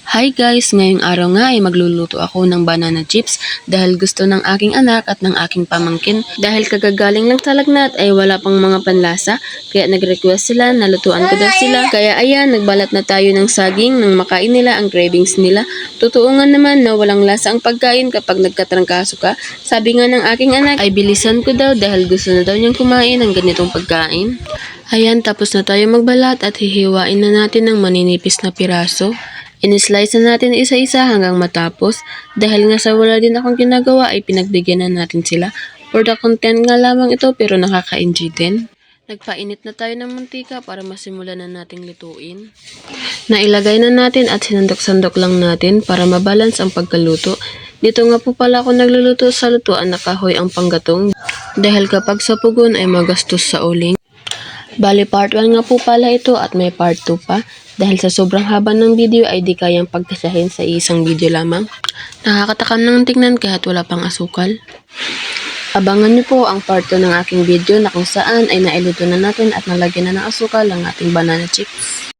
Hi guys! Ngayong araw nga ay magluluto ako ng banana chips dahil gusto ng aking anak at ng aking pamangkin. Dahil kagagaling lang sa lagnat ay wala pang mga panlasa, kaya nag-request sila na lutuan ko daw sila. Kaya ayan, nagbalat na tayo ng saging nang makain nila ang cravings nila. Totoo nga naman na walang lasa ang pagkain kapag nagkatrangkaso ka. Sabi nga ng aking anak ay bilisan ko daw dahil gusto na daw niyang kumain ng ganitong pagkain. Ayan, tapos na tayo magbalat at hihiwain na natin ng maninipis na piraso. In-slice na natin isa-isa hanggang matapos. Dahil nga sa wala din akong ginagawa ay pinagbigyan na natin sila. For the content nga lamang ito pero nakaka-enjoy din. Nagpainit na tayo ng mantika para masimulan na nating lutuin. Nailagay na natin at sinandok-sandok lang natin para mabalance ang pagkaluto. Dito nga po pala ako nagluluto sa lutuan na kahoy ang panggatong. Dahil kapag sa pugon ay magastos sa uling. Bali part 1 nga po pala ito at may part 2 pa. Dahil sa sobrang haba ng video ay di kayang pagkasahin sa isang video lamang. Nakakatakam nang tingnan kahit wala pang asukal. Abangan niyo po ang part 2 ng aking video na kung saan ay nailuto na natin at nalagyan na ng asukal ang ating banana chips.